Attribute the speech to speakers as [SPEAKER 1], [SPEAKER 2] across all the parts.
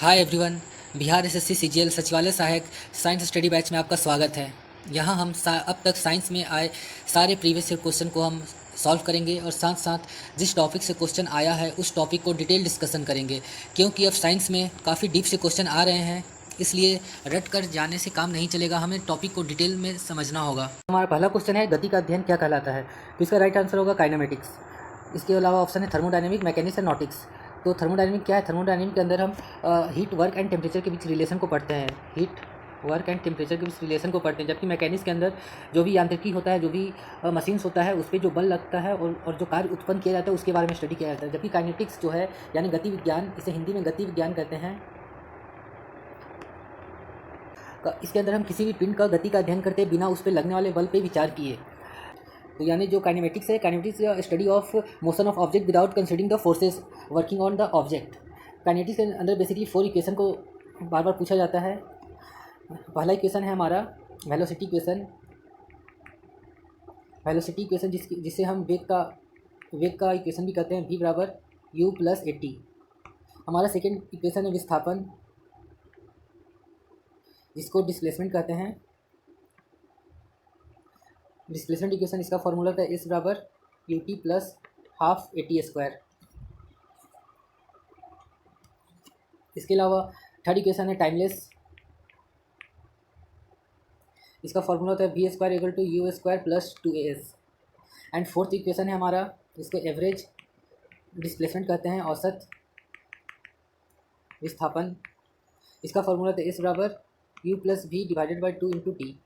[SPEAKER 1] Hi everyone. Bihar SSC CGL सचिवालय सहायक science study batch में आपका स्वागत है। यहाँ हम अब तक साइंस में आए सारे प्रीवियस ईयर क्वेश्चन को हम सॉल्व करेंगे और साथ साथ जिस टॉपिक से क्वेश्चन आया है उस टॉपिक को डिटेल डिस्कशन करेंगे, क्योंकि अब साइंस में काफ़ी डीप से क्वेश्चन आ रहे हैं। इसलिए रट कर जाने से काम नहीं चलेगा, हमें टॉपिक को डिटेल में समझना होगा। हमारा पहला क्वेश्चन है, गति का अध्ययन क्या कहलाता है? तो इसका राइट आंसर होगा काइनेमेटिक्स। इसके अलावा ऑप्शन है थर्मोडायनेमिक, मैकेनिक्स एंड नॉटिक्स। तो थर्मोडायनेमिक क्या है? थर्मोडायनेमिक के अंदर हम हीट वर्क एंड टेम्परेचर के बीच रिलेशन को पढ़ते हैं। हीट वर्क एंड टेम्परेचर के बीच रिलेशन को पढ़ते हैं। जबकि मैकेनिक्स के अंदर जो भी यांत्रिकी होता है, जो भी मशीन्स होता है, उस पर जो बल लगता है और जो कार्य उत्पन्न किया जाता है उसके बारे में स्टडी किया जाता है। जबकि काइनेटिक्स जो है यानी गति विज्ञान, इसे हिंदी में गति विज्ञान कहते हैं, इसके अंदर हम किसी भी पिंड का गति का अध्ययन करते बिना उस पर लगने वाले बल पे विचार किए। तो यानी जो काइनेमेटिक्स है, kinematics study of motion of object without considering the forces working on the object. Kinetics के अंदर बेसिकली 4 इक्वेशन को बार बार पूछा जाता है। पहला इक्वेशन है हमारा वेलोसिटी इक्वेशन। वेलोसिटी इक्वेशन जिसे हम वेग का इक्वेशन भी कहते हैं, v बराबर u प्लस ए टी। हमारा सेकेंड इक्वेशन है विस्थापन, जिसको डिस्प्लेसमेंट कहते हैं। डिस्प्लेसमेंट इक्वेशन इसका फॉर्मूला था s बराबर u t plus half a t square. इसके अलावा थर्ड इक्वेशन है टाइमलेस, इसका फॉर्मूला होता है v square equal to u square plus 2as। And fourth equation है हमारा, इसको एवरेज डिस्प्लेसमेंट कहते हैं, औसत विस्थापन। इसका फॉर्मूला होता है एस बराबर u plus v divided by 2 into t.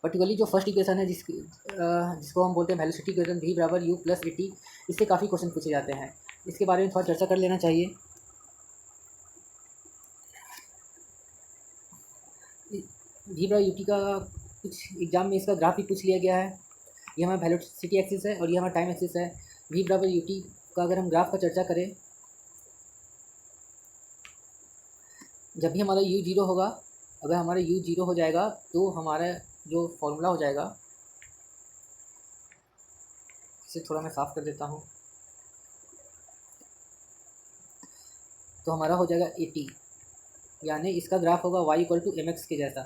[SPEAKER 1] Particularly जो फर्स्ट इक्वेशन है जिसको हम बोलते हैं वेलोसिटी इक्वेशन, वी बराबर यू प्लस ए टी, इससे काफ़ी क्वेश्चन पूछे जाते हैं। इसके बारे में थोड़ा चर्चा कर लेना चाहिए। वी बराबर यू टी का कुछ एग्जाम में इसका ग्राफ भी पूछ लिया गया है। ये हमारा वेलोसिटी एक्सिस है और ये हमारा टाइम एक्सिस है। वी बराबर यू टी का अगर हम ग्राफ का चर्चा करें, जब भी हमारा u जीरो होगा, अगर हमारा u जीरो हो जाएगा तो हमारा जो फॉर्मूला हो जाएगा, इसे थोड़ा मैं साफ़ कर देता हूँ, तो हमारा हो जाएगा ए टी, यानी इसका ग्राफ होगा y equal to m x के जैसा,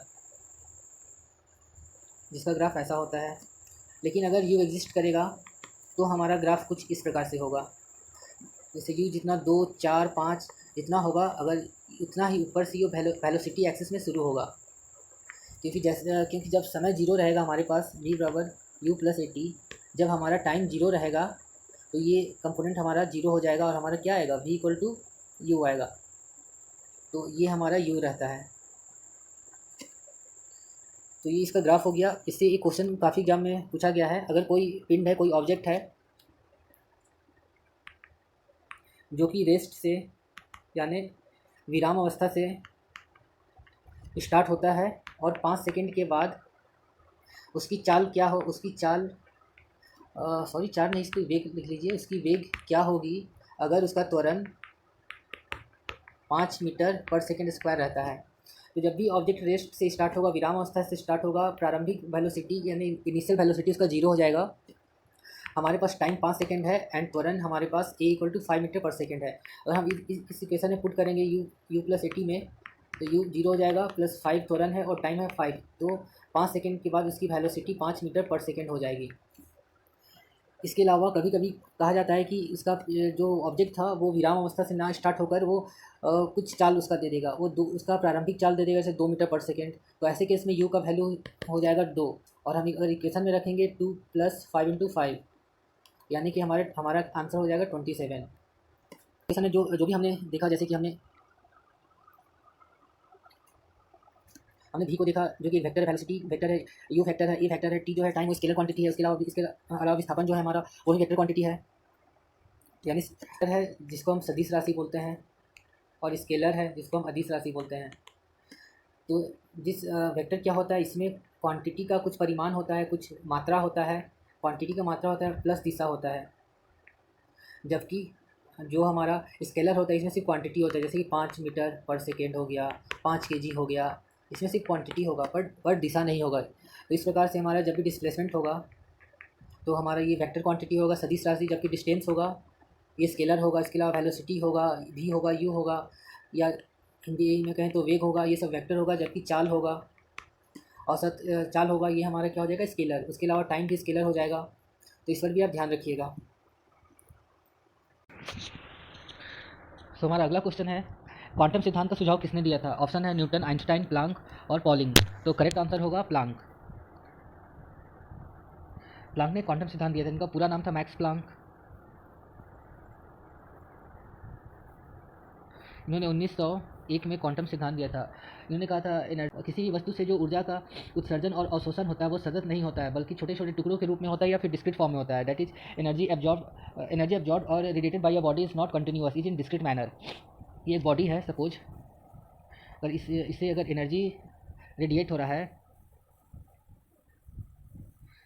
[SPEAKER 1] जिसका ग्राफ ऐसा होता है। लेकिन अगर u एग्जिस्ट करेगा तो हमारा ग्राफ कुछ इस प्रकार से होगा। जैसे u जितना 2, 4, 5 जितना होगा, अगर उतना ही ऊपर से ये वेलोसिटी एक्सिस में शुरू होगा, क्योंकि जब समय जीरो रहेगा हमारे पास, v बराबर यू प्लस ए टी, जब हमारा टाइम जीरो रहेगा तो ये कंपोनेंट हमारा जीरो हो जाएगा और हमारा क्या आएगा, v इक्वल टू यू आएगा। तो ये हमारा u रहता है। तो ये इसका ग्राफ हो गया। इससे एक क्वेश्चन काफ़ी एग्जाम में पूछा गया है। अगर कोई पिंड है, कोई ऑब्जेक्ट है जो कि रेस्ट से यानी विराम अवस्था से स्टार्ट होता है और 5 सेकंड के बाद उसकी चाल क्या हो, उसकी चाल सॉरी चाल नहीं, इसकी वेग लिख लीजिए। उसकी वेग क्या होगी अगर उसका त्वरण 5 मीटर पर सेकंड स्क्वायर रहता है। तो जब भी ऑब्जेक्ट रेस्ट से स्टार्ट होगा, विराम अवस्था से स्टार्ट होगा, प्रारंभिक वेलोसिटी यानी इनिशियल वेलोसिटी उसका जीरो हो जाएगा। हमारे पास टाइम 5 सेकंड है एंड त्वरण हमारे पास a इक्वल टू 5 मीटर पर सेकंड है। अगर हम इस इक्वेशन में पुट करेंगे u प्लस ए टी में, तो u जीरो हो जाएगा, प्लस 5 त्वरण है और टाइम है 5, तो 5 सेकंड के बाद उसकी वेलोसिटी 5 मीटर पर सेकंड हो जाएगी। इसके अलावा कभी कभी कहा जाता है कि इसका जो ऑब्जेक्ट था वो विराम अवस्था से ना स्टार्ट होकर वो कुछ चाल उसका दे देगा, वो उसका प्रारंभिक चाल दे देगा, जैसे 2 मीटर पर सेकेंड। तो ऐसे केस में u का वैल्यू हो जाएगा 2, और हम अगर इक्वेशन में रखेंगे 2 प्लस 5 इंटू 5, यानी कि हमारा आंसर हो जाएगा 27। इक्वेशन में जो भी हमने देखा, जैसे कि हमने v को देखा जो कि वेक्टर वेलोसिटी वेक्टर है, u वेक्टर है, a वेक्टर है, t जो है टाइम वो स्केलर क्वांटिटी है। इसके अलावा विस्थापन जो है हमारा वो भी वेक्टर क्वांटिटी है, यानी वेक्टर है जिसको हम सदिश राशि बोलते हैं और स्केलर है जिसको हम अदिश राशि बोलते हैं। तो जिस वेक्टर क्या होता है, इसमें क्वांटिटी का कुछ परिमाण होता है, कुछ मात्रा होता है, क्वांटिटी का मात्रा होता है प्लस दिशा होता है। जबकि जो हमारा स्केलर होता है इसमें सिर्फ क्वांटिटी होता है, जैसे कि 5 मीटर पर सेकेंड हो गया, 5 केजी हो गया, इसमें सिर्फ क्वांटिटी होगा पर दिशा नहीं होगा। तो इस प्रकार से हमारा जब भी डिस्प्लेसमेंट होगा तो हमारा ये वेक्टर क्वांटिटी होगा सदिश राशि, जबकि डिस्टेंस होगा ये स्केलर होगा। इसके अलावा वेलोसिटी होगा, v होगा, u होगा, या हिंदी में कहें तो वेग होगा, ये सब वेक्टर होगा, जबकि चाल होगा, औसत चाल होगा, ये हमारा क्या हो जाएगा, स्केलर। उसके अलावा टाइम भी स्केलर हो जाएगा, तो इस पर भी आप ध्यान रखिएगा। सो हमारा अगला क्वेश्चन है, क्वांटम सिद्धांत का सुझाव किसने दिया था? ऑप्शन है न्यूटन, आइंस्टाइन, प्लांक और पॉलिंग। तो करेक्ट आंसर होगा प्लांक। प्लांक ने क्वांटम सिद्धांत दिया था, इनका पूरा नाम था मैक्स प्लांक। इन्होंने 1901 में क्वांटम सिद्धांत दिया था। इन्होंने कहा था किसी भी वस्तु से जो ऊर्जा का उत्सर्जन और अवशोषण होता है वो सतत नहीं होता है, बल्कि छोटे छोटे टुकड़ों के रूप में होता है या फिर डिस्क्रीट फॉर्म में होता है। दैट इज एनर्जी एब्जॉर्ब और radiated by a body is not continuous, is in discrete manner. ये एक बॉडी है सपोज, अगर इससे अगर एनर्जी रेडिएट हो रहा है,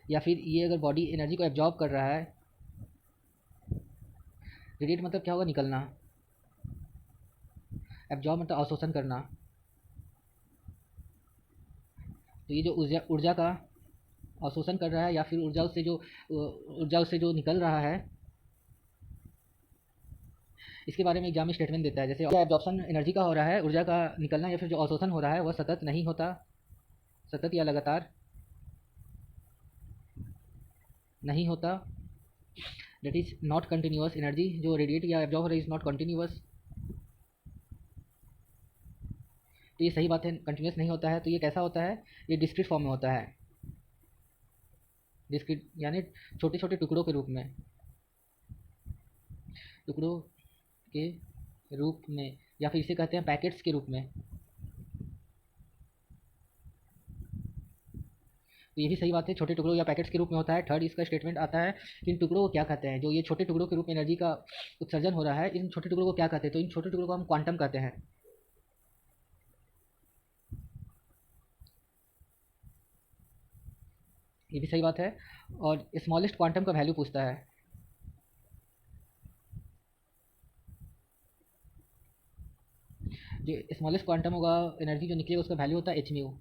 [SPEAKER 1] या फिर ये अगर बॉडी एनर्जी को एब्जॉर्ब कर रहा है, रेडिएट मतलब क्या होगा, निकलना, एब्जॉर्ब मतलब अवशोषण करना। तो ये जो ऊर्जा का अवशोषण कर रहा है या फिर ऊर्जा उससे जो निकल रहा है, इसके बारे में एग्जाम में स्टेटमेंट देता है। जैसे एब्जॉर्प्शन एनर्जी का हो रहा है, ऊर्जा का निकलना या फिर जो अवशोषण हो रहा है वह सतत नहीं होता, सतत या लगातार नहीं होता। That is not continuous, energy जो रेडिएट या एब्जॉर्ब हो रही इज नॉट कंटिन्यूअस। तो ये सही बात है, कंटिन्यूअस नहीं होता है। तो ये कैसा होता है, ये डिस्क्रीट फॉर्म में होता है, डिस्क्रीट यानी छोटे छोटे टुकड़ों के रूप में, टुकड़ों के रूप में, या फिर इसे कहते हैं पैकेट्स के रूप में। तो ये भी सही बात है, छोटे टुकड़ों या पैकेट्स के रूप में होता है। थर्ड इसका स्टेटमेंट आता है कि इन टुकड़ों को क्या कहते हैं, जो ये छोटे टुकड़ों के रूप में एनर्जी का उत्सर्जन हो रहा है, इन छोटे टुकड़ों को क्या कहते हैं? तो इन छोटे टुकड़ों को हम क्वांटम कहते हैं। ये भी सही बात है। और स्मॉलेस्ट क्वांटम का वैल्यू पूछता है, जो स्मॉलेस्ट क्वांटम होगा, एनर्जी जो निकलेगा उसका वैल्यू होता है एच म्यू,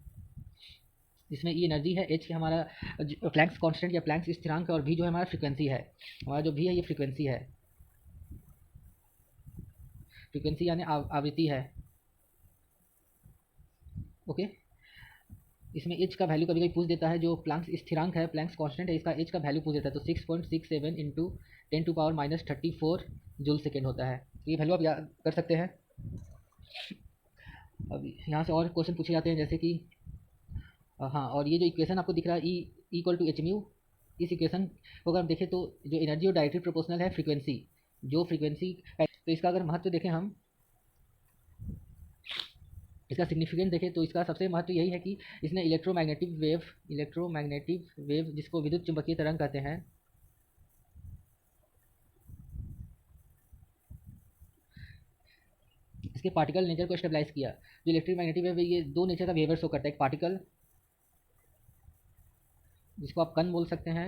[SPEAKER 1] जिसमें ई एनर्जी है, एच हमारा प्लैंक्स कांस्टेंट या प्लैंक्स स्थिरांक है, और भी जो है हमारा फ्रीक्वेंसी है। हमारा जो भी है ये फ्रीक्वेंसी है, फ्रीक्वेंसी यानी आवृत्ति है। ओके, इसमें एच का वैल्यू कभी कभी पूछ देता है, जो प्लैंक्स स्थिरांक है, प्लैंक्स कांस्टेंट है, इसका एच का वैल्यू पूछ देता है। तो 6.67 इंटू 10⁻³ जूल सेकेंड होता है। ये वैल्यू आप याद कर सकते हैं। अब यहाँ से और क्वेश्चन पूछे जाते हैं, जैसे कि हाँ, और ये जो इक्वेशन आपको दिख रहा है E equal to h mu, इस इक्वेशन को अगर हम देखें तो जो एनर्जी और डायरेक्टली प्रोपोर्शनल है फ्रीक्वेंसी, जो फ्रीक्वेंसी है, तो इसका अगर महत्व देखें हम, इसका सिग्निफिकेंस देखें तो इसका सबसे महत्व यही है कि इसने इलेक्ट्रोमैग्नेटिक वेव जिसको विद्युत चुंबकीय तरंग कहते हैं, इसके पार्टिकल नेचर को स्टेबलाइज किया। जो इलेक्ट्रोमैग्नेटिक वेव है, ये दो नेचर का बिहेवियर शो करता है, एक पार्टिकल जिसको आप कण बोल सकते हैं,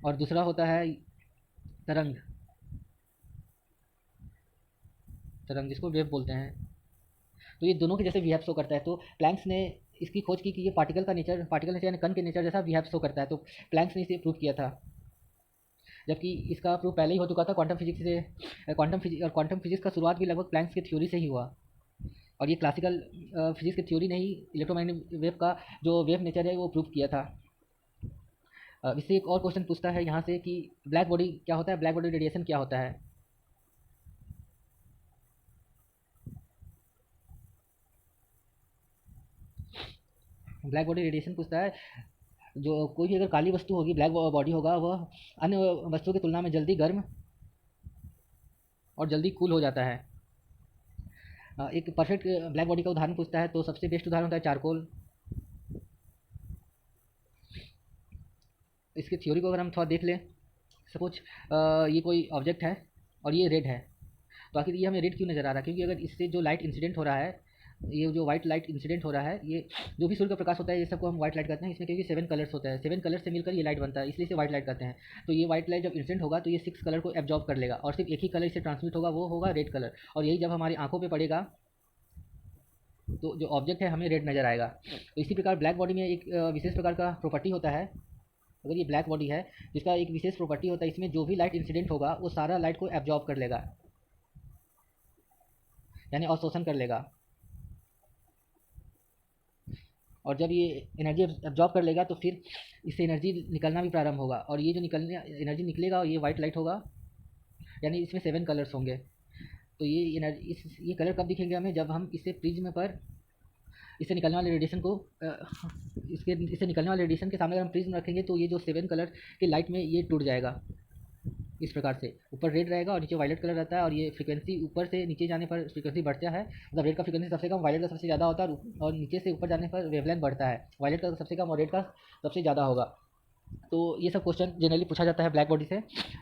[SPEAKER 1] और दूसरा होता है तरंग, तरंग जिसको वेव बोलते हैं। तो ये दोनों के जैसे बिहेव शो करता है। तो प्लैंक्स ने इसकी खोज की कि ये पार्टिकल नेचर यानी कण के नेचर जैसा बिहेव शो करता है। तो प्लैंक्स ने इसे प्रूव किया था, जबकि इसका प्रूफ पहले ही हो चुका था क्वांटम फिजिक्स से। क्वांटम फिजिक्स का शुरुआत भी लगभग प्लैंक्स की थ्योरी से ही हुआ, और ये क्लासिकल फिजिक्स की थ्योरी ने ही इलेक्ट्रोमैग्नेटिक वेव का जो वेव नेचर है वो प्रूव किया था। इससे एक और क्वेश्चन पूछता है यहाँ से कि ब्लैक बॉडी क्या होता है, ब्लैक बॉडी रेडिएशन क्या होता है? ब्लैक बॉडी रेडिएशन पूछता है, जो कोई भी अगर काली वस्तु होगी, ब्लैक बॉडी होगा, वह अन्य वस्तुओं की तुलना में जल्दी गर्म और जल्दी कूल हो जाता है। एक परफेक्ट ब्लैक बॉडी का उदाहरण पूछता है, तो सबसे बेस्ट उदाहरण होता है चारकोल। इसकी थ्योरी को अगर हम थोड़ा देख लें, सपोज ये कोई ऑब्जेक्ट है और ये रेड है, तो आखिर ये हमें रेड क्यों नज़र आ रहा है? क्योंकि अगर इससे जो लाइट इंसिडेंट हो रहा है, ये जो वाइट लाइट इंसिडेंट हो रहा है, ये जो भी सूर्य का प्रकाश होता है, ये सबको हम व्हाइट लाइट कहते हैं। इसमें क्योंकि 7 कलर्स होता है, 7 कलर से मिलकर ये लाइट बनता है, इसलिए इसे व्हाइट लाइट कहते हैं। तो ये व्हाइट लाइट जब इंसिडेंट होगा तो ये 6 कलर को एब्जॉर्ब कर लेगा, और सिर्फ एक ही कलर इसे ट्रांसमिट होगा, वो होगा रेड कलर। और यही जब हमारी आंखों पर पड़ेगा तो जो ऑब्जेक्ट है हमें रेड नज़र आएगा। तो इसी प्रकार ब्लैक बॉडी में एक विशेष प्रकार का प्रॉपर्टी होता है। अगर ये ब्लैक बॉडी है, जिसका एक विशेष प्रॉपर्टी होता है, इसमें जो भी लाइट इंसिडेंट होगा वो सारा लाइट को एब्जॉर्ब कर लेगा। यानी अवशोषण कर लेगा। और जब ये एनर्जी एब्जॉर्ब कर लेगा तो फिर इससे एनर्जी निकलना भी प्रारंभ होगा, और ये जो निकलने एनर्जी निकलेगा और ये वाइट लाइट होगा, यानी इसमें 7 कलर्स होंगे। तो ये एनर्जी ये कलर कब दिखेंगे हमें, जब हम इसे प्रिज्म पर इससे निकलने वाले रेडिएशन को इससे निकलने वाले रेडिएशन के सामने अगर हम प्रिज्म रखेंगे तो ये जो 7 कलर के लाइट में ये टूट जाएगा इस प्रकार से। ऊपर रेड रहेगा और नीचे वायलेट कलर रहता है, और ये फ्रीक्वेंसी ऊपर से नीचे जाने पर फ्रीक्वेंसी बढ़ता है, मतलब रेड का फ्रीक्वेंसी सबसे कम, वायलेट का सबसे ज़्यादा होता है, और नीचे से ऊपर जाने पर वेवलेंथ बढ़ता है, वायलेट का सबसे कम और रेड का सबसे ज़्यादा होगा। तो ये सब क्वेश्चन जनरली पूछा जाता है ब्लैक बॉडी से।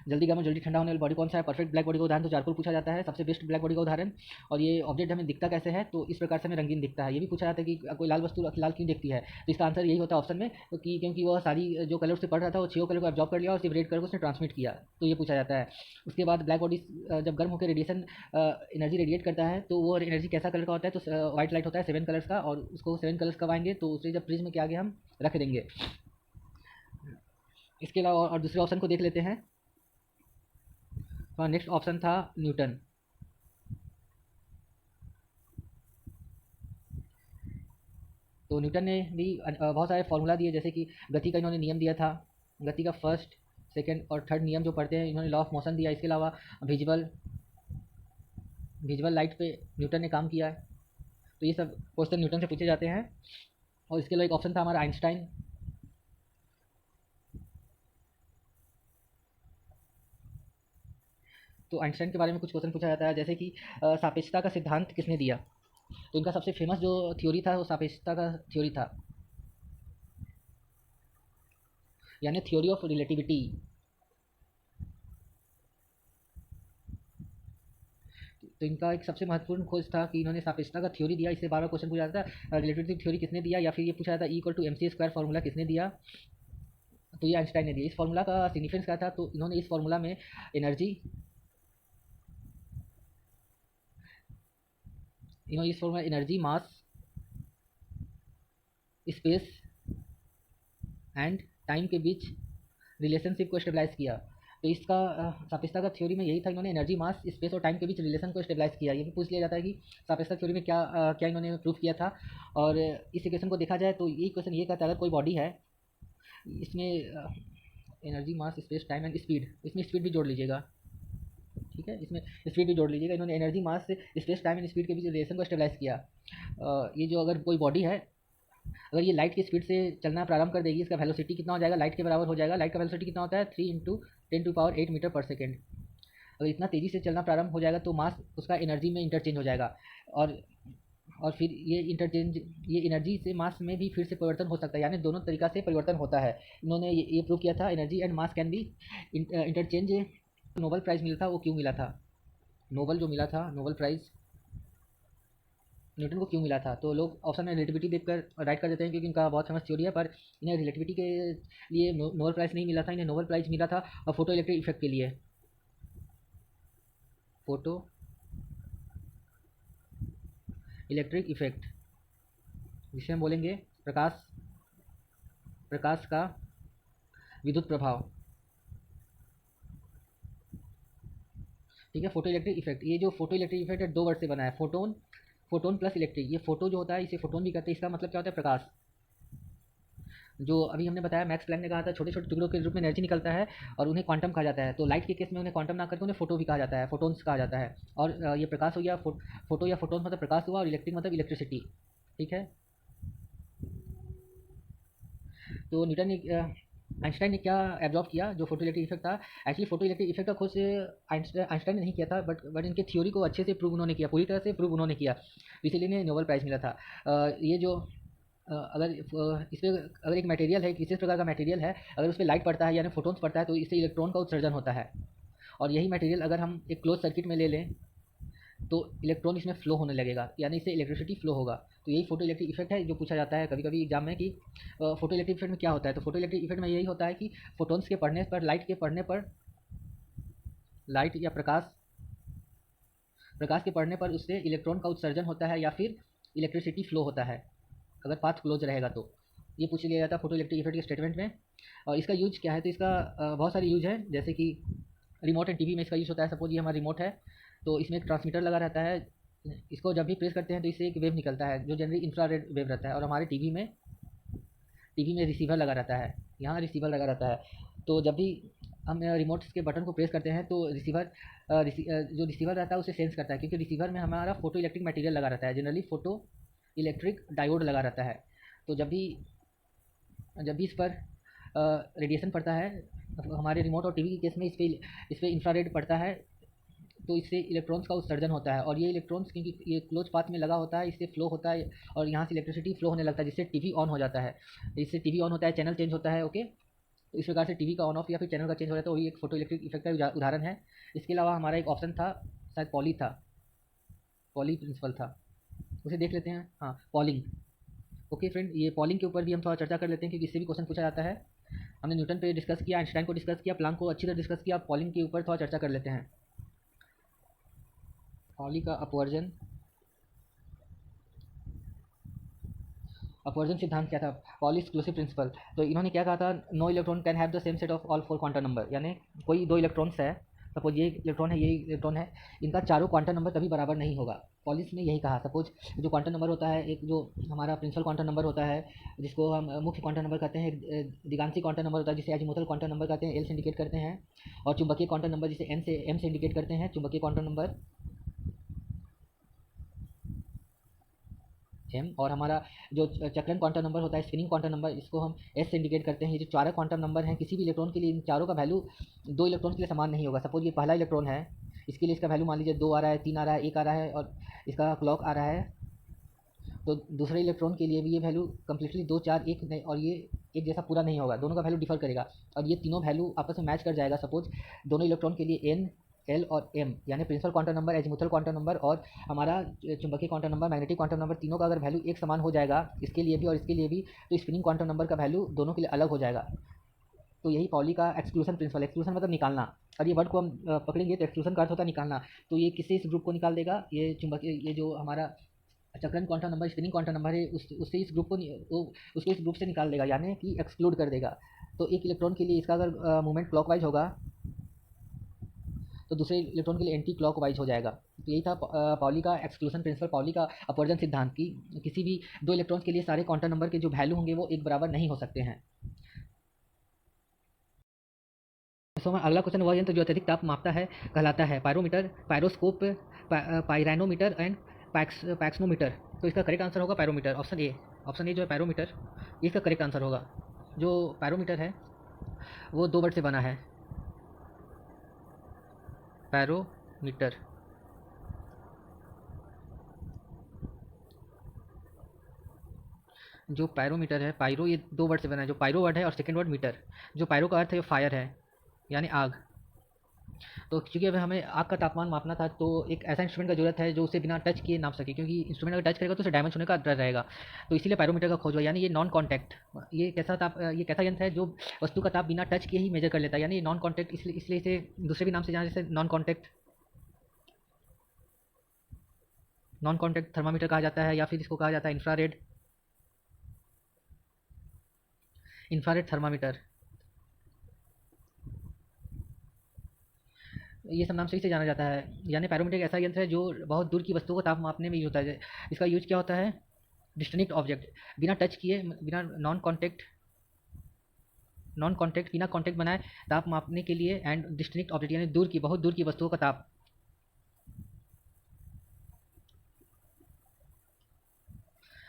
[SPEAKER 1] जल्दी गर्म और जल्दी ठंडा होने वाली बॉडी कौन सा है? परफेक्ट ब्लैक बॉडी का उदाहरण तो चारकोल पूछा जाता है, सबसे बेस्ट ब्लैक बॉडी का उदाहरण। और ये ऑब्जेक्ट हमें दिखता कैसे है? तो इस प्रकार से हमें रंगीन दिखता है। ये भी पूछा जाता है कि कोई लाल वस्तु लाल क्यों दिखती है? तो इसका आंसर यही होता है ऑप्शन में, क्योंकि वह सारी जो कलर से पढ़ रहा था वो 6 कलर को एब्जॉर्ब कर लिया और सिर्फ रेड कलर को उसने ट्रांसमिट किया, तो ये पूछा जाता है। उसके बाद ब्लैक बॉडी जब गर्म होकर रेडिएशन एनर्जी रेडिएट करता है तो वो एनर्जी कैसा कलर का होता है? तो व्हाइट लाइट होता है 7 कलर्स का, और उसको 7 कलर्स कब आएंगे? तो उसे जब प्रिज्म के आगे हम रख देंगे। इसके अलावा और दूसरे ऑप्शन को देख लेते हैं। तो नेक्स्ट ऑप्शन था न्यूटन। तो न्यूटन ने भी बहुत सारे फॉर्मूला दिए, जैसे कि गति का इन्होंने नियम दिया था, गति का फर्स्ट सेकंड और थर्ड नियम जो पढ़ते हैं, इन्होंने लॉ ऑफ मोशन दिया। इसके अलावा विजुअल लाइट पे न्यूटन ने काम किया है। तो ये सब क्वेश्चन न्यूटन से पूछे जाते हैं। और इसके अलावा एक ऑप्शन था हमारा आइंस्टाइन। तो आइंस्टाइन के बारे में कुछ क्वेश्चन पूछा जाता है, जैसे कि सापेक्षता का सिद्धांत किसने दिया? तो इनका सबसे फेमस जो थ्योरी था वो सापेक्षता का थ्योरी था, यानी थ्योरी ऑफ रिलेटिविटी। तो इनका एक सबसे महत्वपूर्ण खोज था कि इन्होंने सापेक्षता का थ्योरी दिया। इससे बार बार क्वेश्चन पूछा जाता है रिलेटिविटी थ्योरी किसने दिया, या फिर ये पूछा जाता है E=mc² फार्मूला किसने दिया? तो ये आइंस्टाइन ने दिया। इस फार्मूला का सिग्निफिकेंस क्या था? तो इन्होंने इस फार्मूला में energy mass space and time के बीच रिलेशनशिप को स्टेबलाइज किया। तो इसका सापेक्षता का थ्योरी में यही था, इन्होंने एनर्जी मास स्पेस और टाइम के बीच रिलेशन को स्टेबलाइज किया। ये भी पूछ लिया जाता है कि सापेक्षता थ्योरी में क्या इन्होंने प्रूफ किया था। और इस इक्वेशन को देखा जाए तो ये क्वेश्चन ये कहता है, अगर कोई बॉडी है, इसमें energy mass space time and speed, इसमें स्पीड भी जोड़ लीजिएगा, ठीक है, इसमें स्पीड भी जोड़ लीजिएगा। इन्होंने energy mass space time and speed के बीच रिलेशन को स्टेबलाइज किया। ये जो अगर कोई बॉडी है, अगर ये लाइट की स्पीड से चलना प्रारंभ कर देगी, इसका वेलोसिटी कितना हो जाएगा? लाइट के बराबर हो जाएगा। लाइट का वेलोसिटी कितना होता है? 3 × 10⁸ मीटर पर सेकेंड। अगर इतना तेज़ी से चलना प्रारंभ हो जाएगा तो मास उसका एनर्जी में इंटरचेंज हो जाएगा, और फिर ये एनर्जी से मास में भी फिर से परिवर्तन हो सकता है, यानी दोनों तरीक़ा से परिवर्तन होता है। इन्होंने ये प्रूव किया था, energy and mass can be interchange. Nobel prize मिला था, वो क्यों मिला था? नोबेल जो मिला था, नोबेल प्राइज़ न्यूटन को क्यों मिला था? तो लोग ऑप्शन में रिलेटिविटी देखकर राइट कर देते हैं, क्योंकि इनका बहुत फेमस थ्योरी है, पर इन्हें रिलेटिविटी के लिए नोबेल प्राइज़ नहीं मिला था। इन्हें नोबेल प्राइज़ मिला था और फोटो इलेक्ट्रिक इफेक्ट के लिए। फोटो इलेक्ट्रिक इफेक्ट, जिसे हम बोलेंगे प्रकाश का विद्युत प्रभाव, ठीक है, फोटो इलेक्ट्रिक इफेक्ट। ये जो फोटो इलेक्ट्रिक इफेक्ट है 2 वर्ड से बना है, फोटोन प्लस इलेक्ट्रिक। ये फोटो जो होता है इसे फोटोन भी कहते हैं। इसका मतलब क्या होता है? प्रकाश। जो अभी हमने बताया, मैक्स प्लैंक ने कहा था छोटे छोटे टुकड़ों के रूप में एनर्जी निकलता है और उन्हें क्वांटम कहा जाता है। तो लाइट के केस में उन्हें क्वांटम ना करके उन्हें फोटो भी कहा जाता है, फोटोन्स कहा जाता है। और ये प्रकाश हो गया, फोटो या फोटोन मतलब प्रकाश हुआ, और इलेक्ट्रिक मतलब इलेक्ट्रिसिटी, ठीक है। तो आइंस्टाइन ने क्या एब्जॉर्ब किया जो फोटो इलेक्ट्रिक इफेक्ट था? एक्चुअली फोटो इलेक्ट्रिक इफेक्ट का खोज आइंस्टाइन ने नहीं किया था, बट इनके थ्योरी को अच्छे से प्रूव उन्होंने किया, पूरी तरह से प्रूव उन्होंने किया, इसीलिए इन्हें नोबेल प्राइज़ मिला था। ये जो अगर इस पर अगर एक मटेरियल है, किसी प्रकार का मटेरियल है, अगर उस पर लाइट पड़ता है यानी फोटोन्स पड़ता है तो इससे इलेक्ट्रॉन का उत्सर्जन होता है। और यही मटेरियल अगर हम एक क्लोज सर्किट में ले लें तो इलेक्ट्रॉन इसमें फ्लो होने लगेगा, यानी इससे इलेक्ट्रिसिटी फ्लो होगा। तो यही फोटो इलेक्ट्रिक इफेक्ट है, जो पूछा जाता है कभी कभी एग्जाम में कि फोटो इलेक्ट्रिक इफेक्ट में क्या होता है। तो फोटो इलेक्ट्रिक इफेक्ट में यही होता है कि फोटोन्स के पढ़ने पर, लाइट के पढ़ने पर, लाइट या प्रकाश के पढ़ने पर उससे इलेक्ट्रॉन का उत्सर्जन होता है या फिर इलेक्ट्रिसिटी फ्लो होता है, अगर पाथ क्लोज रहेगा तो। ये पूछ लिया जाता है फोटो इलेक्ट्रिक इफेक्ट के स्टेटमेंट में। और इसका यूज क्या है? तो इसका बहुत सारे यूज है, जैसे कि रिमोट एंड टीवी में इसका यूज होता है। सपोज ये हमारा रिमोट है, तो इसमें एक ट्रांसमीटर लगा रहता है इसको जब भी प्रेस करते हैं तो इससे एक वेव निकलता है जो जनरली इंफ्रारेड वेव रहता है, और हमारे टीवी में रिसीवर लगा रहता है, यहाँ रिसीवर लगा रहता है। तो जब भी हम रिमोट के बटन को प्रेस करते हैं तो जो रिसीवर रहता है उसे सेंस करता है, क्योंकि रिसीवर में हमारा फोटो इलेक्ट्रिक मटेरियल लगा रहता है, जनरली फोटो इलेक्ट्रिक डायोड लगा रहता है। तो जब भी इस पर रेडिएशन पड़ता है हमारे रिमोट और टीवी के केस में इस पर इंफ्रारेड पड़ता है, तो इससे इलेक्ट्रॉन्स का उत्सर्जन होता है, और ये इलेक्ट्रॉन्स क्योंकि ये क्लोज पाथ में लगा होता है इससे फ्लो होता है, और यहाँ से इलेक्ट्रिसिटी फ्लो होने लगता है जिससे टीवी ऑन हो जाता है। इससे टीवी ऑन होता है, चैनल चेंज होता है। ओके, तो इस प्रकार से टीवी का ऑन ऑफ या फिर चैनल का चेंज हो जाता है, वही एक फोटो इलेक्ट्रिक इफेक्ट का उदाहरण है। इसके अलावा हमारा एक ऑप्शन था, शायद पॉली प्रिंसिपल था, उसे देख लेते हैं। हाँ, पॉलिंग। ओके फ्रेंड, ये पॉलिंग के ऊपर भी हम थोड़ा चर्चा कर लेते हैं क्योंकि इससे भी क्वेश्चन पूछा जाता है। हमने न्यूटन पे डिस्कस किया, आइंस्टाइन को डिस्कस किया, प्लांक को अच्छी तरह डिस्कस किया, पॉलिंग के ऊपर थोड़ा चर्चा कर लेते हैं। पॉली का अपवर्जन सिद्धांत क्या था? Pauli exclusive principle. तो इन्होंने क्या कहा था, no electron can have the same set of all 4 quantum number, यानी कोई 2 इलेक्ट्रॉन्स है, सपोज ये इलेक्ट्रॉन है ये इलेक्ट्रॉन है, इनका चारों क्वांटम नंबर कभी बराबर नहीं होगा। पॉलिस ने यही कहा। सपोज जो क्वांटम नंबर होता है, एक जो हमारा प्रिंसिपल क्वांटम नंबर होता है जिसको हम मुख्य क्वांटम नंबर कहते हैं, दिगांशी क्वांटम नंबर होता है जिसे अजीमुथल क्वांटम नंबर कहते हैं, एल से इंडिकेट करते हैं, और चुंबकीय क्वांटम नंबर जिसे एम से इंडिकेट करते हैं, चुंबकीय क्वांटम नंबर एम, और हमारा जो चक्रण क्वांटम नंबर होता है, स्पिनिंग क्वांटम नंबर, इसको हम एस से इंडिकेट करते हैं। ये जो चारों क्वांटम नंबर हैं किसी भी इलेक्ट्रॉन के लिए, इन चारों का वैल्यू 2 इलेक्ट्रॉन के लिए समान नहीं होगा। सपोज ये पहला इलेक्ट्रॉन है, इसके लिए इसका वैल्यू मान लीजिए 2 आ रहा है, 3 आ रहा है, 1 आ रहा है, और इसका क्लॉक आ रहा है। तो दूसरे इलेक्ट्रॉन के लिए भी ये वैल्यू कम्प्लीटली 2, 4, 1 नहीं, और ये एक जैसा पूरा नहीं होगा, दोनों का वैल्यू डिफर करेगा, और ये तीनों वैल्यू आपस में मैच कर जाएगा। सपोज दोनों इलेक्ट्रॉन के लिए एन, एल और एम, यानी principal quantum number, azimuthal quantum number और हमारा चुंबकीय क्वांटम नंबर, मैग्नेटिक क्वांटम नंबर, तीनों का अगर वैल्यू एक समान हो जाएगा इसके लिए भी और इसके लिए भी, तो स्पिनिंग क्वांटम नंबर का वैल्यू दोनों के लिए अलग हो जाएगा। तो यही पॉली का एक्सक्लूसन प्रिंसिपल। एक्सक्लूसन मतलब निकालना, और ये वर्ड को हम पकड़ेंगे तो एक्सक्लूसन का अर्थ होता है निकालना। तो ये किससे इस ग्रुप को निकाल देगा, ये जो हमारा चक्रण quantum number, spinning quantum number है, उससे इस ग्रुप को उसको इस ग्रुप से निकाल देगा, यानी कि एक्सक्लूड कर देगा। तो एक इलेक्ट्रॉन के लिए इसका अगर मूवमेंट क्लॉकवाइज होगा तो दूसरे इलेक्ट्रॉन के लिए एंटी क्लॉकवाइज हो जाएगा। तो यही था पॉली का एक्सक्लूसन प्रिंसिपल, पॉली का अपवर्जन सिद्धांत की किसी भी 2 इलेक्ट्रॉन्स के लिए सारे क्वांटम नंबर के जो वैल्यू होंगे वो एक बराबर नहीं हो सकते हैं। सो में अगला क्वेश्चन, वह यंत्र जो अत्यधिक ताप मापता है कहलाता है पायरोमीटर, पायरोस्कोप, पायरानोमीटर एंड पैक्सनोमीटर। तो इसका करेक्ट आंसर होगा पायरोमीटर, ऑप्शन ए जो है पायरोमीटर, इसका करेक्ट आंसर होगा। जो पायरोमीटर है वो 2 वर्ड से बना है, पैरोमीटर। जो पायरोमीटर है, पायरो ये 2 वर्ड से बना है, जो पायरो वर्ड है और सेकंड वर्ड मीटर। जो पायरो का अर्थ है फायर है, यानी आग। तो क्योंकि अभी हमें आग का तापमान मापना था तो एक ऐसा इंस्ट्रूमेंट का जरूरत है जो उसे बिना टच किए नाप सके, क्योंकि इंस्ट्रूमेंट अगर टच करेगा तो उसे डैमेज होने का डर रहेगा। तो इसीलिए पायरोमीटर का खोज हुआ, यानी ये नॉन कॉन्टैक्ट, ये कैसा यंत्र है जो वस्तु का ताप बिना टच किए ही मेजर कर लेता है, यानी नॉन कॉन्टैक्ट, इसलिए इसे दूसरे भी नाम से जाना, जैसे नॉन कॉन्टैक्ट थर्मामीटर कहा जाता है, या फिर इसको कहा जाता है इंफ्रारेड थर्मामीटर। ये सब नाम से इसे जाना जाता है। यानी पायरोमीटर एक ऐसा यंत्र है जो बहुत दूर की वस्तुओं को ताप मापने में यूज होता है। इसका यूज क्या होता है, डिस्टेंट ऑब्जेक्ट, बिना टच किए, बिना नॉन कॉन्टैक्ट बिना कॉन्टैक्ट बनाए ताप मापने के लिए, एंड डिस्टेंट ऑब्जेक्ट यानी बहुत दूर की वस्तुओं का ताप,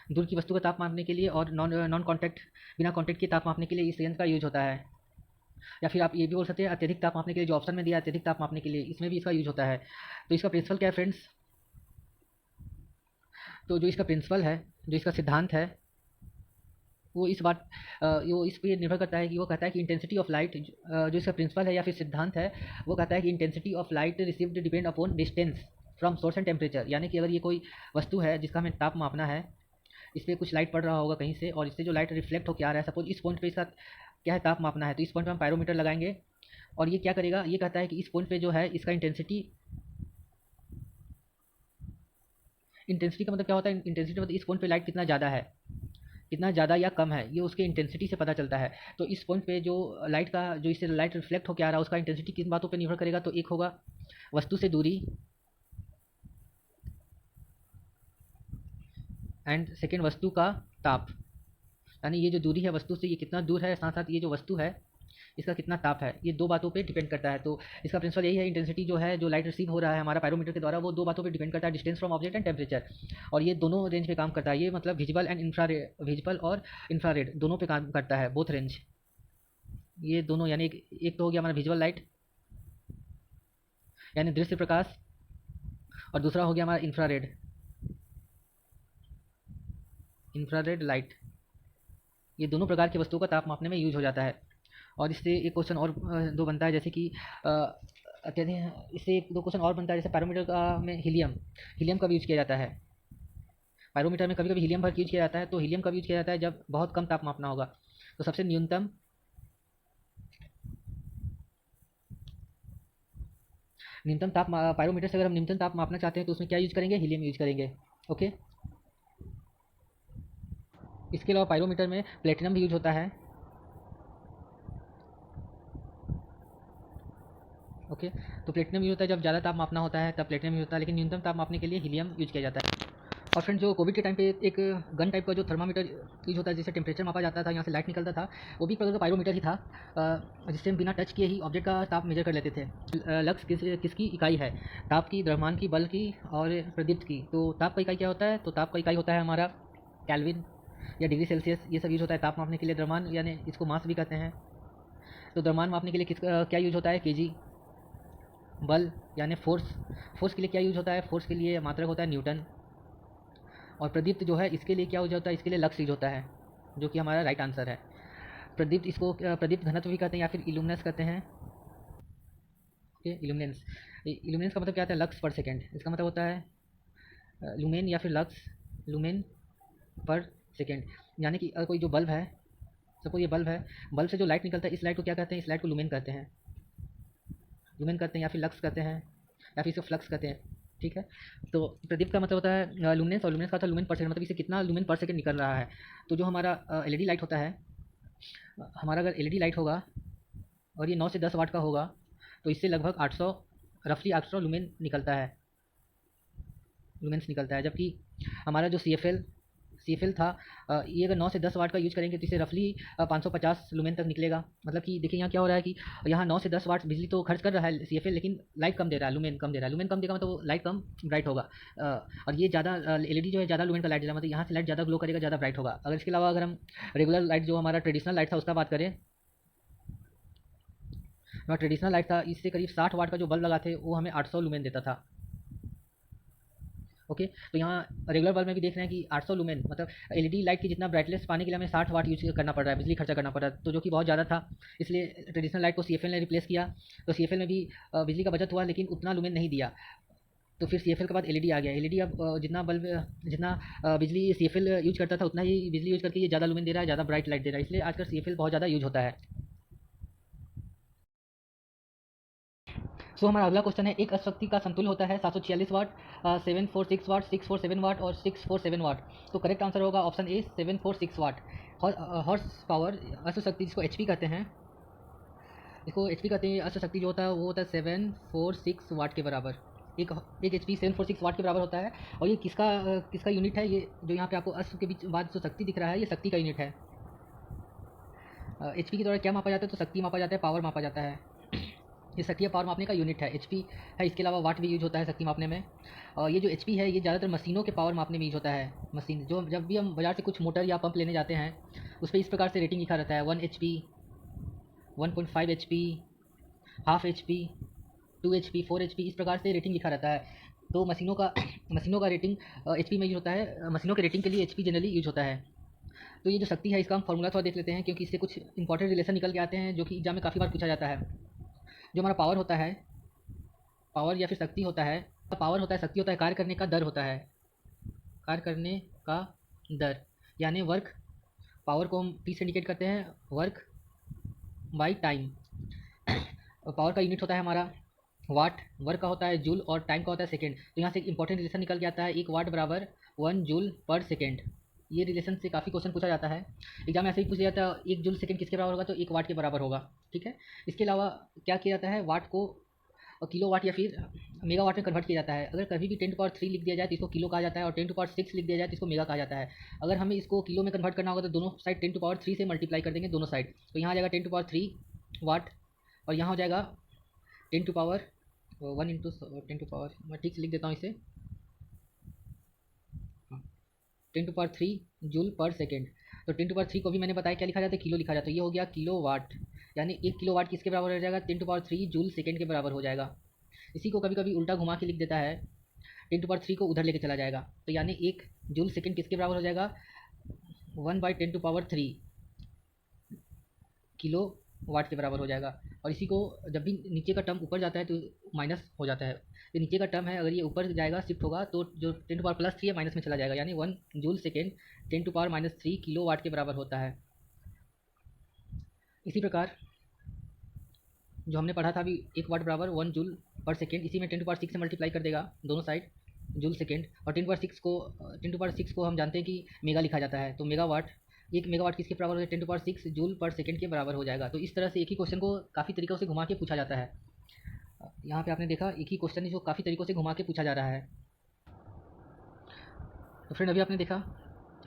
[SPEAKER 1] दूर की वस्तु का ताप मापने के लिए, और नॉन कॉन्टैक्ट बिना कॉन्टैक्ट के ताप मापने के लिए इस यंत्र का यूज होता है। या फिर आप ये भी बोल सकते हैं अत्यधिक ताप मापने के लिए, जो ऑप्शन में दिया अत्यधिक ताप मापने के लिए, इसमें भी इसका यूज होता है। तो इसका प्रिंसिपल क्या है फ्रेंड्स, तो जो इसका प्रिंसिपल है, जो इसका सिद्धांत है, वो इस पे निर्भर करता है कि वो कहता है कि इंटेंसिटी ऑफ लाइट, जो इसका प्रिंसिपल है या फिर सिद्धांत है, वो कहता है कि intensity of light received depend upon distance from source and temperature. यानी कि अगर ये कोई वस्तु है जिसका हमें ताप मापना है, इस पर कुछ लाइट पड़ रहा होगा कहीं से, और इससे जो लाइट रिफ्लेक्ट होकर आ रहा है, सपोज इस पॉइंट पे इसका क्या है, ताप मापना है, तो इस पॉइंट पे हम पायरोमीटर लगाएंगे, और ये क्या करेगा, ये कहता है कि इस पॉइंट पे जो है इसका इंटेंसिटी का मतलब क्या होता है, इंटेंसिटी मतलब इस पॉइंट पे लाइट कितना ज़्यादा या कम है, ये उसके इंटेंसिटी से पता चलता है। तो इस पॉइंट पे जो इससे लाइट रिफ्लेक्ट होकर आ रहा है, उसका इंटेंसिटी किन बातों पे निर्भर करेगा, तो एक होगा वस्तु से दूरी, एंड सेकेंड वस्तु का ताप, यानी ये जो दूरी है वस्तु से ये कितना दूर है, साथ साथ ये जो वस्तु है इसका कितना ताप है, ये दो बातों पे डिपेंड करता है। तो इसका प्रिंसिपल यही है, इंटेंसिटी जो है जो लाइट रिसीव हो रहा है हमारा पायरोमीटर के द्वारा वो दो बातों पे डिपेंड करता है, distance from object and temperature. और ये दोनों रेंज पे काम करता है, ये मतलब विजिबल एंड इंफ्रारेड, विजिबल और इंफ्रारेड दोनों पे काम करता है, बोथ रेंज। ये दोनों यानी एक तो हो गया हमारा विजुअल लाइट यानी दृश्य प्रकाश, और दूसरा हो गया हमारा इंफ्रारेड, इंफ्रारेड लाइट। ये दोनों प्रकार की वस्तुओं का ताप मापने में यूज हो जाता है। और इससे एक क्वेश्चन और दो बनता है, जैसे कि कहते हैं, इससे एक दो क्वेश्चन और बनता है, जैसे पैरोमीटर का में हीलियम, हीलियम का भी यूज किया जाता है। पैरोमीटर में कभी कभी हीलियम भर यूज किया जाता है, तो हीलियम कब यूज किया जाता है, जब बहुत कम ताप मापना होगा। तो सबसे न्यूनतम ताप पायरोमीटर से अगर हम न्यूनतम ताप मापना चाहते हैं तो उसमें क्या यूज करेंगे, हीलियम यूज करेंगे। ओके, इसके अलावा पायरोमीटर में प्लेटिनम भी यूज होता है। ओके, तो प्लेटिनम यूज होता है जब ज़्यादा ताप मापना होता है, तब प्लेटिनम यूज होता है, लेकिन न्यूनतम ताप मापने के लिए हीलियम यूज किया जाता है। और फ्रेंड, जो कोविड के टाइम पे एक गन टाइप का जो थर्मामीटर यूज होता है, जिससे टेम्परेचर मापा जाता था, यहाँ से लाइट निकलता था, वो भी एक प्रकार का पायरोमीटर ही था, जिससे हम बिना टच किए ही ऑब्जेक्ट का ताप मेजर कर लेते थे। लक्स किसकी इकाई है, ताप की, द्रव्यमान की, बल की और प्रदीप्त की। तो ताप का इकाई क्या होता है, तो ताप का इकाई होता है हमारा केल्विन या डिग्री सेल्सियस, ये सब यूज होता है ताप मापने के लिए। द्रव्यमान यानी इसको मास भी कहते हैं। तो द्रव्यमान मापने के लिए क्या यूज होता है, केजी। बल यानी फोर्स, फोर्स के लिए क्या यूज होता है, फोर्स के लिए मात्रक होता है न्यूटन। और प्रदीप्त जो है इसके लिए क्या यूज होता है, इसके लिए लक्स यूज होता है, जो कि हमारा राइट आंसर है। प्रदीप्त, इसको प्रदीप्त घनत्व भी कहते हैं या फिर इल्यूमिनेंस कहते हैं। ओके, इल्यूमिनेंस, इल्यूमिनेंस का मतलब क्या होता है, लक्स पर सेकेंड। इसका मतलब होता है लुमेन या फिर लक्स, लुमेन पर सेकेंड। यानी कि कोई जो बल्ब है, सपोज ये बल्ब है, बल्ब से जो लाइट निकलता है, इस लाइट को क्या कहते हैं, इस लाइट को लुमेन कहते हैं, लुमेन कहते हैं या फिर लक्स कहते हैं या फिर इसको फ्लक्स कहते हैं। ठीक है, तो प्रदीप का मतलब होता है लुमिनेंस, और लुमिनेंस का था लुमेन पर सेकंड, मतलब इसे कितना लुमेन पर सेकंड निकल रहा है। तो जो हमारा एलईडी लाइट होता है, हमारा अगर एलईडी लाइट होगा और ये 9 से 10 वाट का होगा, तो इससे लगभग 800, रफली 800 लुमेन निकलता है, लुमेंस निकलता है। जबकि हमारा जो सी एफ एल था, ये अगर 9 से 10 वाट का यूज करेंगे तो इसे रफली 550 लुमेन तक निकलेगा। मतलब कि देखिए यहाँ क्या हो रहा है कि यहाँ 9 से 10 वाट बिजली तो खर्च कर रहा है सी एफ एल, लेकिन लाइट कम दे रहा है, लुमेन कम दे रहा है। लुमेन कम देगा मतलब लाइट कम ब्राइट होगा। और ये ज़्यादा एल ई डी जो है ज़्यादा लुमेन का लाइट दे रहा है, मतलब यहाँ से लाइट ज़्यादा ग्लो करेगा, ज़्यादा ब्राइट होगा। अगर इसके अलावा अगर हम रेगुलर लाइट जो हमारा ट्रेडिशनल लाइट था उसका बात करें, हमारा ट्रेडिशनल लाइट था, इससे करीब 60 वाट का जो बल्ब लगाते वो हमें 800 लुमेन देता था। ओके, तो यहाँ रेगुलर बल्ब में भी देख रहे हैं कि 800 लुमेन, मतलब एलईडी लाइट की जितना ब्राइटनेस पाने के लिए हमें 60 वाट यूज करना पड़ रहा है, बिजली खर्चा करना पड़ रहा है, तो जो कि बहुत ज़्यादा था। इसलिए ट्रेडिशनल लाइट को सीएफएल ने रिप्लेस किया। तो सीएफएल में भी बिजली का बचत हुआ, लेकिन उतना लुमेन नहीं दिया। तो फिर सीएफएल के बाद एलईडी आ गया। एलईडी अब जितना बिजली सीएफएल यूज करता था उतना ही बिजली यूज करके ये ज़्यादा लुमेन दे रहा है, ज़्यादा ब्राइट लाइट दे रहा है, इसलिए आजकल सीएफएल बहुत ज़्यादा यूज होता है। सो हमारा अगला क्वेश्चन है, एक अशक्ति का समतुल्य होता है 746 वाट, 746 वाट, 647 वाट और 647 वाट। तो करेक्ट आंसर होगा option A 746 watt. Horse power अशक्ति जिसको एचपी कहते हैं, इसको एचपी कहते हैं। अशक्ति जो होता है वो होता है 746 वाट के बराबर। एक एचपी 746 वाट के बराबर होता है। और ये किसका यूनिट है, ये जो यहाँ पे आपको अश्व के बीच बाद जो शक्ति दिख रहा है, ये शक्ति का यूनिट है। एचपी के द्वारा क्या मापा जाता है, तो शक्ति मापा जाता है, पावर मापा जाता है। ये शक्ति पावर मापने का यूनिट है, एचपी है। इसके अलावा वाट भी यूज होता है शक्ति मापने में। और ये जो एचपी है ये ज़्यादातर मशीनों के पावर मापने में यूज होता है। मशीन जो जब भी हम बाजार से कुछ मोटर या पंप लेने जाते हैं, उस पर इस प्रकार से रेटिंग लिखा रहता है, 1 HP, 1.5 HP, half HP, 2 HP, 4 HP, इस प्रकार से रेटिंग लिखा रहता है। तो मशीनों का रेटिंग एचपी में यूज होता है। मशीनों के रेटिंग के लिए एचपी जनरली यूज होता है। तो ये जो शक्ति है इसका हम फॉर्मूला थोड़ा देख लेते हैं, क्योंकि इससे कुछ इंपॉर्टेंट रिलेशन निकल के आते हैं जो कि एग्जाम में काफ़ी बार पूछा जाता है। जो हमारा पावर होता है, पावर या फिर शक्ति होता है, पावर होता है, शक्ति होता है कार्य करने का दर होता है, कार्य करने का दर यानी वर्क। पावर को हम पी से इंडिकेट करते हैं, वर्क बाई टाइम। पावर का यूनिट होता है हमारा वाट, वर्क का होता है जूल और टाइम का होता है सेकेंड। तो यहाँ से एक इंपॉर्टेंट रिलेशन निकल के आता है, 1 वाट बराबर 1 जूल पर सेकेंड। ये रिलेशन से काफ़ी क्वेश्चन पूछा जाता है एग्जाम में, ऐसे ही पूछ लिया जाता है 1 जूल सेकेंड किसके बराबर होगा, तो 1 वाट के बराबर होगा। ठीक है, इसके अलावा क्या किया जाता है, वाट को और किलोवाट या फिर मेगावाट में कन्वर्ट किया जाता है। अगर कभी भी 10⁻³ लिख दिया जाए तो इसको किलो कहा जाता है, और 10⁻6 लिख दिया जाए तो इसको मेगा कहा जाता है। अगर हमें इसको किलो में कन्वर्ट करना होगा तो दोनों साइड 10⁻³ से मल्टीप्लाई कर देंगे, दोनों साइड। तो यहाँ आ जाएगा 10⁻³ वाट, और यहाँ हो जाएगा 10⁻1 इंटू 10⁻, मैं ठीक से लिख देता हूँ इसे, 10⁻³ जूल पर सेकेंड। तो 10⁻³ को भी मैंने बताया क्या लिखा जाता है, किलो लिखा जाता है। ये हो गया किलोवाट, यानी 1 किलोवाट किसके बराबर हो जाएगा, 10⁻³ जूल सेकेंड के बराबर हो जाएगा। इसी को कभी कभी उल्टा घुमा के लिख देता है, 10⁻³ को उधर लेके चला जाएगा, तो यानी 1 जूल सेकेंड किसके बराबर हो जाएगा, 1/10⁻³ किलो वाट के बराबर हो जाएगा। और इसी को जब भी नीचे का टर्म ऊपर जाता है तो माइनस हो जाता है। ये नीचे का टर्म है, अगर ये ऊपर जाएगा शिफ्ट होगा तो जो 10⁻+3 है माइनस में चला जाएगा, यानी 1 जूल सेकेंड 10⁻³ किलो वाट के बराबर होता है। इसी प्रकार जो हमने पढ़ा था अभी 1 वाट बराबर 1 जूल पर सेकेंड, इसी में 10⁻6 से मल्टीप्लाई कर देगा दोनों साइड जूल सेकेंड, और 10⁻6 को हम जानते हैं कि मेगा लिखा जाता है। तो मेगावाट, 1 मेगावाट किसके बराबर हो जाएगा, 10⁻6 जूल पर सेकेंड के बराबर हो जाएगा। तो इस तरह से एक ही क्वेश्चन को काफ़ी तरीक़ों से घुमा के पूछा जाता है। यहाँ पे आपने देखा एक ही क्वेश्चन है जो काफ़ी तरीक़ों से घुमा के पूछा जा रहा है। तो फ्रेंड अभी आपने देखा,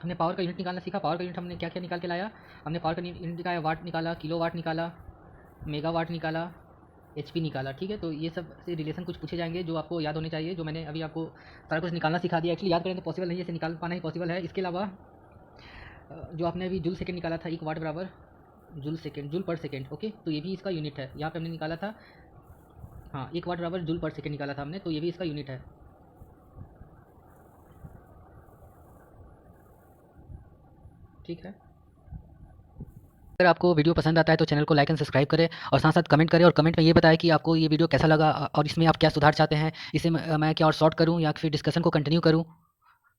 [SPEAKER 1] हमने पावर का यूनिट निकालना सीखा। पावर का यूनिट हमने क्या क्या निकाल के लाया, हमने पावर का यूनिट निकाला, वाट निकाला, किलोवाट निकाला, मेगावाट निकाला, HP निकाला। ठीक है, तो ये सब से रिलेशन कुछ पूछे जाएंगे जो आपको याद होने चाहिए, जो मैंने अभी आपको सारा कुछ निकालना सिखा दिया। एक्चुअली याद करें तो पॉसिबल नहीं है, इसे निकाल पाना ही पॉसिबल है। इसके अलावा जो आपने अभी जूल सेकेंड निकाला था, 1 वाट बराबर जूल सेकेंड, जूल पर सेकेंड, ओके, तो ये भी इसका यूनिट है। यहाँ पे हमने निकाला था, हाँ, 1 वाट बराबर जूल पर सेकेंड निकाला था हमने, तो ये भी इसका यूनिट है। ठीक है, अगर आपको वीडियो पसंद आता है तो चैनल को लाइक एंड सब्सक्राइब करें, और साथ साथ कमेंट करें, और कमेंट में ये बताएं कि आपको ये वीडियो कैसा लगा और इसमें आप क्या सुधार चाहते हैं, इसे मैं क्या और शॉर्ट करूं या फिर डिस्कशन को कंटिन्यू करूं।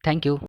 [SPEAKER 1] Thank you.